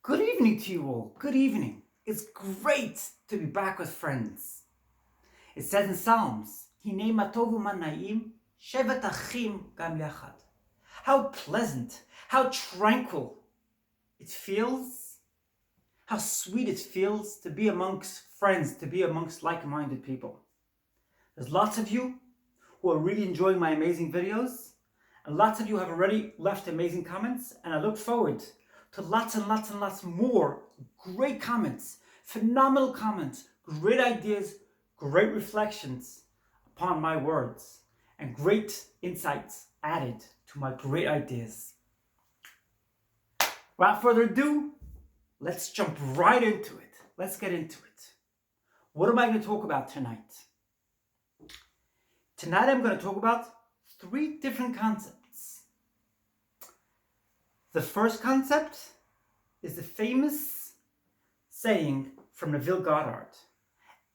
Good evening to you all. Good evening. It's great to be back with friends. It says in Psalms, Hinei matovu manayim shevet achim gam yachad. How pleasant, how tranquil it feels, how sweet it feels to be amongst friends, to be amongst like-minded people. There's lots of you who are really enjoying my amazing videos, and lots of you have already left amazing comments, and I look forward to lots and lots and lots more great comments, phenomenal comments, great ideas, great reflections upon my words, and great insights added to my great ideas. Without further ado, let's jump right into it. Let's get into it. What am I going to talk about tonight? Tonight I'm going to talk about 3 different concepts. The first concept is the famous saying from Neville Goddard: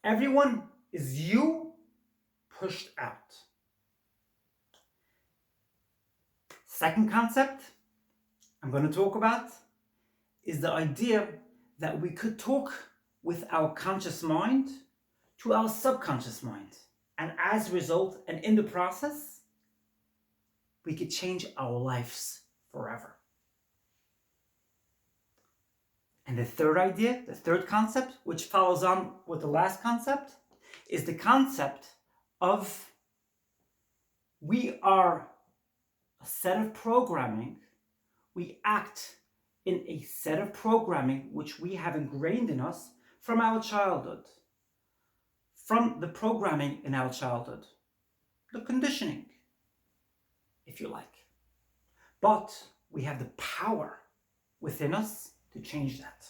everyone is you pushed out. Second concept I'm going to talk about is the idea that we could talk with our conscious mind to our subconscious mind. And as a result, and in the process, we could change our lives forever. And the third idea, the third concept, which follows on with the last concept, is the concept of we are a set of programming. We act in a set of programming which we have ingrained in us from our childhood, from the programming in our childhood, the conditioning, if you like. But we have the power within us to change that.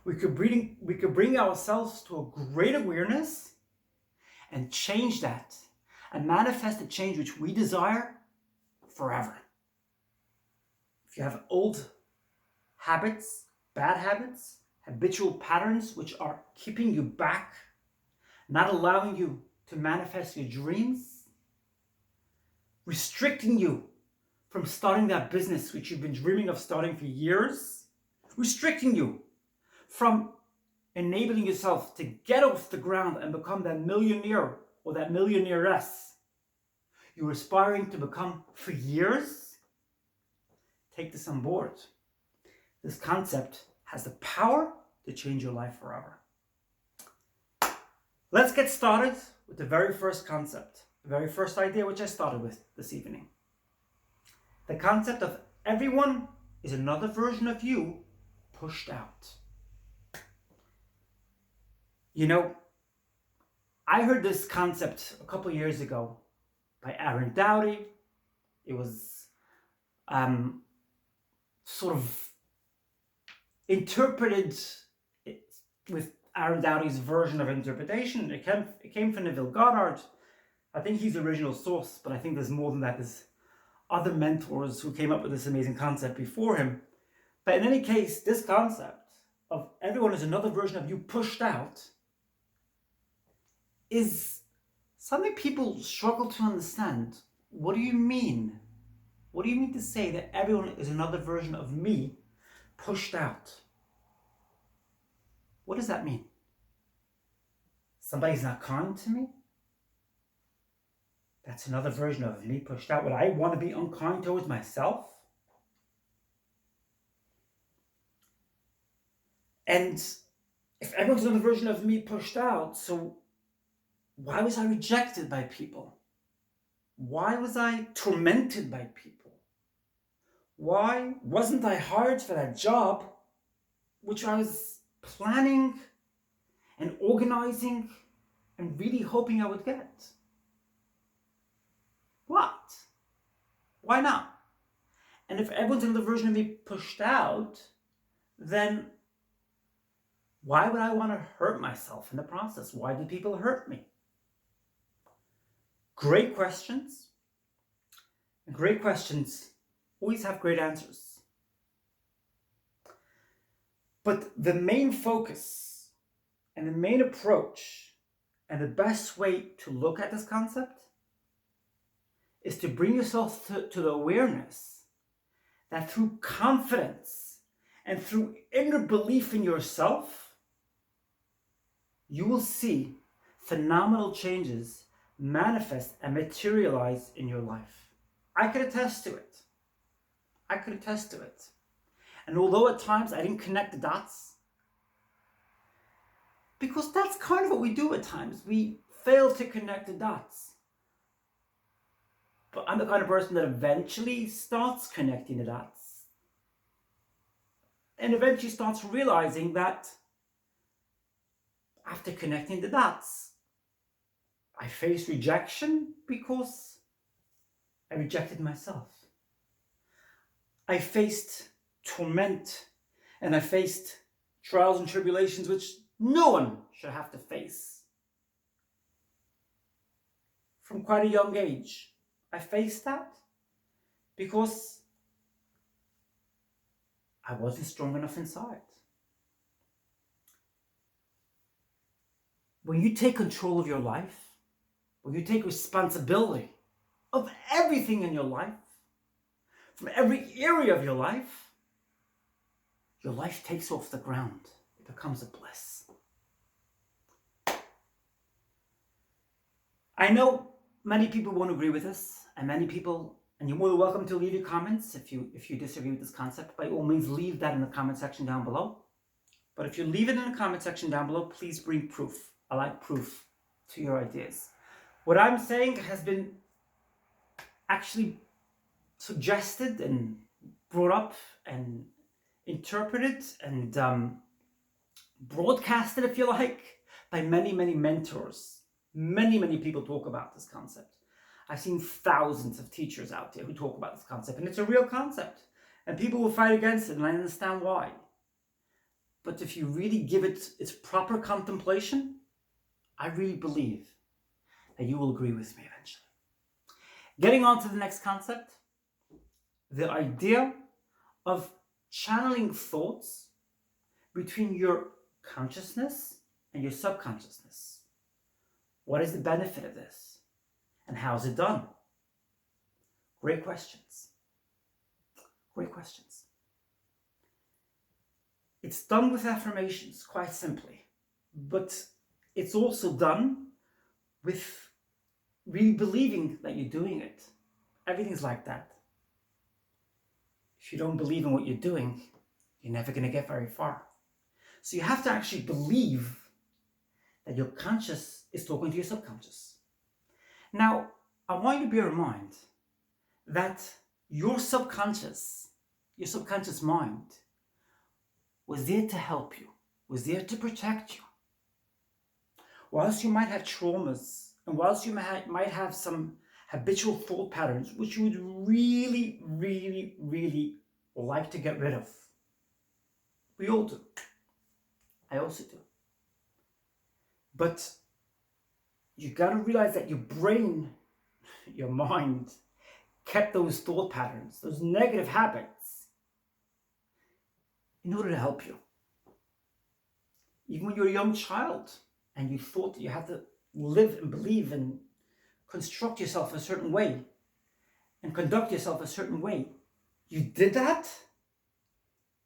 We could bring ourselves to a great awareness and change that and manifest the change which we desire forever. If you have old habits, bad habits, habitual patterns which are keeping you back, not allowing you to manifest your dreams, restricting you from starting that business which you've been dreaming of starting for years, restricting you from enabling yourself to get off the ground and become that millionaire or that millionairess you're aspiring to become for years, take this on board. This concept has the power to change your life forever. Let's get started with the very first concept, the very first idea which I started with this evening. The concept of everyone is another version of you pushed out. You know, I heard this concept a couple years ago by Aaron Doughty. It was sort of interpreted with Aaron Doughty's version of interpretation. It came from Neville Goddard. I think he's the original source, but I think there's more than that. There's other mentors who came up with this amazing concept before him. But in any case, this concept of everyone is another version of you pushed out is something people struggle to understand. What do you mean? What do you mean to say that everyone is another version of me pushed out? What does that mean? Somebody's not kind to me? That's another version of me pushed out. Would I want to be unkind towards myself? And if everyone's another version of me pushed out, so why was I rejected by people? Why was I tormented by people? Why wasn't I hired for that job which I was planning and organizing and really hoping I would get? What? Why not? And if everyone's another version of me pushed out, then why would I want to hurt myself in the process? Why do people hurt me? Great questions. And great questions always have great answers. But the main focus and the main approach and the best way to look at this concept is to bring yourself to the awareness that through confidence And through inner belief in yourself, you will see phenomenal changes manifest and materialize in your life. I could attest to it. I could attest to it. And although at times I didn't connect the dots, because that's kind of what we do at times. We fail to connect the dots. But I'm the kind of person that eventually starts connecting the dots. And eventually starts realizing that after connecting the dots, I faced rejection because I rejected myself. I faced torment and I faced trials and tribulations which no one should have to face. From quite a young age, I faced that because I wasn't strong enough inside. When you take control of your life, when you take responsibility of everything in your life, from every area of your life takes off the ground. It becomes a bliss. I know many people won't agree with this, and many people, and you're more than welcome to leave your comments if you disagree with this concept. By all means, leave that in the comment section down below. But if you leave it in the comment section down below, please bring proof. I like proof to your ideas. What I'm saying has been actually suggested and brought up and interpreted and broadcasted, if you like, by many, many mentors. Many people talk about this concept. I've seen thousands of teachers out there who talk about this concept, and it's a real concept. And people will fight against it, and I understand why. But if you really give it its proper contemplation, I really believe that you will agree with me eventually. Getting on to the next concept, the idea of channeling thoughts between your consciousness and your subconsciousness. What is the benefit of this? And how is it done? Great questions. Great questions. It's done with affirmations, quite simply. But it's also done with really believing that you're doing it. Everything's like that. If you don't believe in what you're doing, you're never going to get very far. So you have to actually believe that your conscious is talking to your subconscious. Now, I want you to bear in mind that your subconscious mind was there to help you, was there to protect you. Whilst you might have traumas, and whilst you might have some habitual thought patterns, which you would really like to get rid of. We all do. I also do. But you got to realize that your brain, your mind, kept those thought patterns, those negative habits, in order to help you. Even when you're a young child and you thought that you had to live and believe and construct yourself a certain way and conduct yourself a certain way, you did that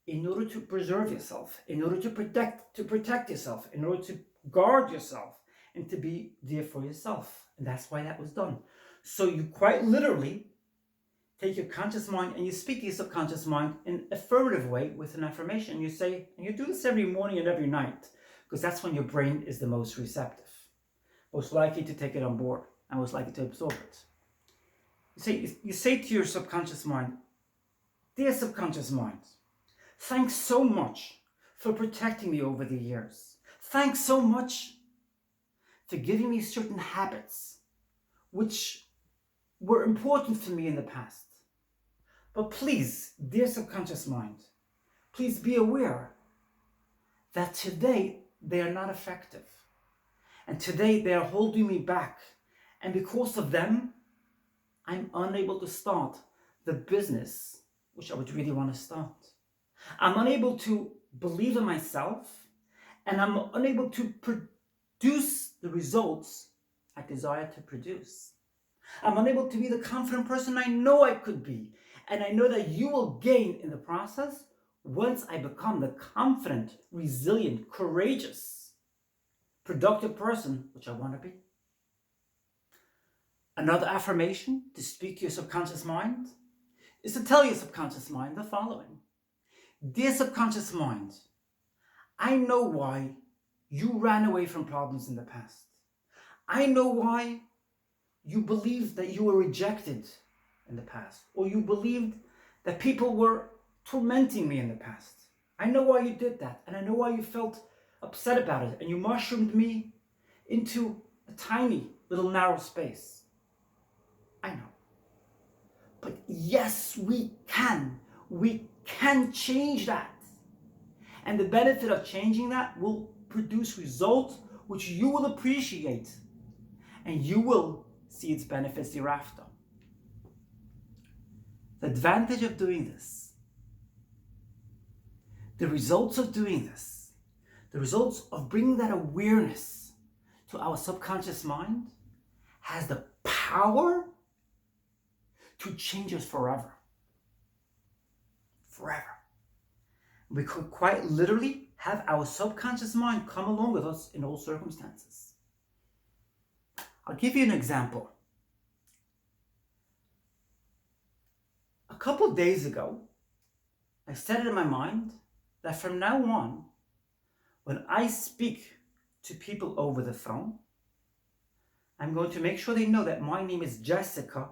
in order to preserve yourself, in order to protect yourself, in order to guard yourself, and to be there for yourself. And that's why that was done. So you quite literally take your conscious mind and you speak to your subconscious mind in an affirmative way with an affirmation. You say, and you do this every morning and every night, because that's when your brain is the most receptive, most likely to take it on board, and most likely to absorb it. You say to your subconscious mind, dear subconscious mind, thanks so much for protecting me over the years. Thanks so much for giving me certain habits which were important for me in the past. But please, dear subconscious mind, please be aware that today they are not effective. And today they are holding me back. And because of them, I'm unable to start the business which I would really want to start. I'm unable to believe in myself, and I'm unable to produce the results I desire to produce. I'm unable to be the confident person I know I could be. And I know that you will gain in the process once I become the confident, resilient, courageous, productive person which I want to be. Another affirmation to speak to your subconscious mind is to tell your subconscious mind the following. Dear subconscious mind, I know why you ran away from problems in the past. I know why you believed that you were rejected in the past, or you believed that people were tormenting me in the past. I know why you did that, and I know why you felt upset about it, and you mushroomed me into a tiny little narrow space. I know. But yes, we can. We can change that. And the benefit of changing that will produce results which you will appreciate, and you will see its benefits hereafter. The advantage of doing this, the results of doing this, the results of bringing that awareness to our subconscious mind has the power to change us forever. Forever. We could quite literally have our subconscious mind come along with us in all circumstances. I'll give you an example. A couple of days ago, I set it in my mind that from now on, when I speak to people over the phone, I'm going to make sure they know that my name is Jessica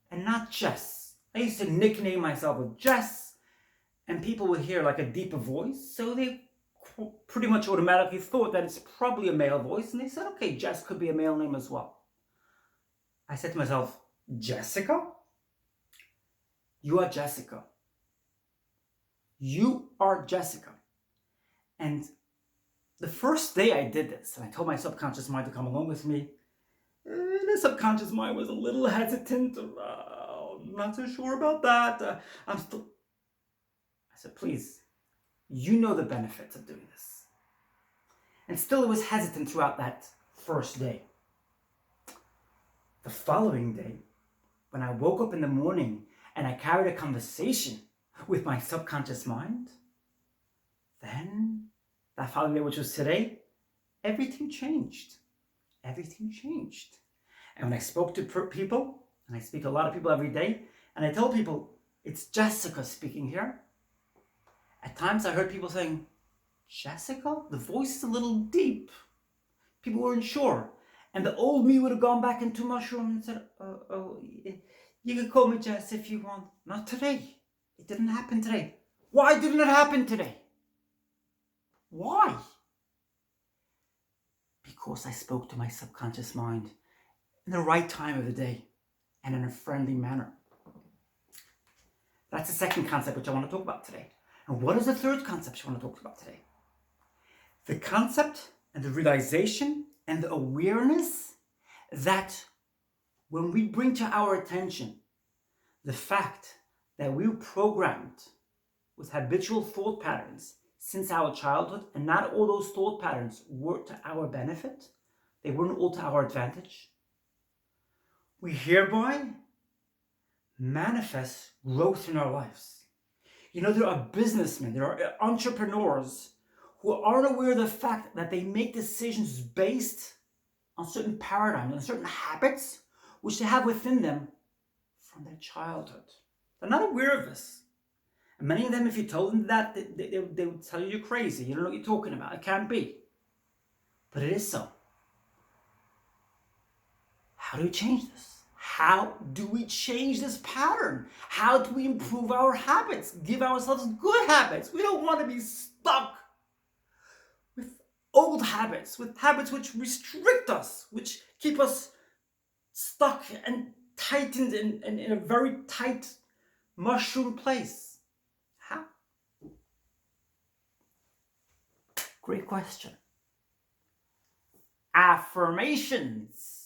and not Jess. I used to nickname myself with Jess, and people would hear like a deeper voice, so they pretty much automatically thought that it's probably a male voice, and they said, okay, Jess could be a male name as well. I said to myself, Jessica? You are Jessica. You are Jessica. And the first day I did this, and I told my subconscious mind to come along with me, the subconscious mind was a little hesitant. I'm not so sure about that. I said, please, you know the benefits of doing this. And still it was hesitant throughout that first day. The following day, when I woke up in the morning and I carried a conversation with my subconscious mind, then that following day, which was today, everything changed. Everything changed. And when I spoke to people, and I speak to a lot of people every day, and I tell people, it's Jessica speaking here. At times I heard people saying, Jessica? The voice is a little deep. People weren't sure. And the old me would have gone back into mushroom and said, you can call me Jess if you want. Not today. It didn't happen today. Why didn't it happen today? Why? Because I spoke to my subconscious mind in the right time of the day and in a friendly manner. That's the second concept which I want to talk about today. And what is the third concept I want to talk about today? The concept and the realization and the awareness that when we bring to our attention the fact that we were programmed with habitual thought patterns since our childhood, and not all those thought patterns were to our benefit, they weren't all to our advantage, we hereby manifest growth in our lives. You know, there are businessmen, there are entrepreneurs who aren't aware of the fact that they make decisions based on certain paradigms, on certain habits, which they have within them from their childhood. They're not aware of this. And many of them, if you told them that, they would tell you you're crazy. You don't know what you're talking about. It can't be. But it is so. How do we change this? How do we change this pattern? How do we improve our habits? Give ourselves good habits. We don't want to be stuck with old habits, with habits which restrict us, which keep us stuck and tightened in a very tight mushroom place. How? Great question. Affirmations,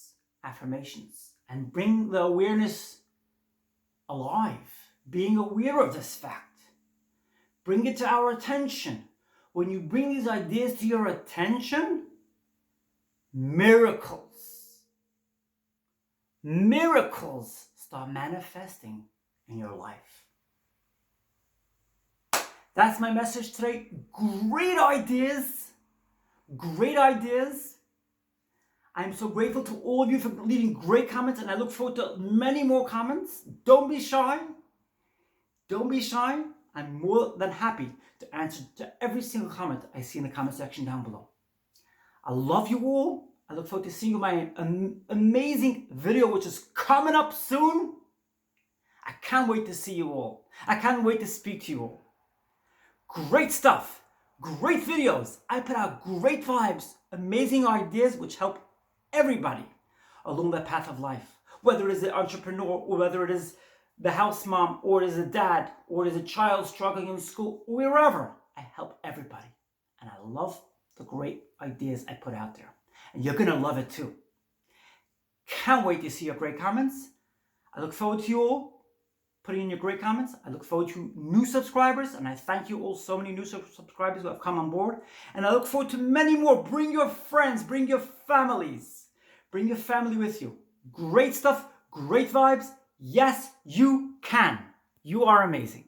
and bring the awareness alive. Being aware of this fact. Bring it to our attention. When you bring these ideas to your attention, miracles start manifesting in your life. That's my message today. Great ideas. Great ideas. I'm so grateful to all of you for leaving great comments, and I look forward to many more comments. Don't be shy. Don't be shy. I'm more than happy to answer to every single comment I see in the comment section down below. I love you all. I look forward to seeing you in my amazing video, which is coming up soon. I can't wait to see you all. I can't wait to speak to you all. Great stuff. Great videos. I put out great vibes, amazing ideas which help everybody along the path of life. Whether it is an entrepreneur, or whether it is the house mom, or it is a dad, or it is a child struggling in school, wherever. I help everybody. And I love the great ideas I put out there. And you're going to love it too. Can't wait to see your great comments. I look forward to you all putting in your great comments. I look forward to new subscribers, and I thank you all, so many new subscribers who have come on board. And I look forward to many more. Bring your friends, bring your families, bring your family with you. Great stuff, great vibes. Yes, you can. You are amazing.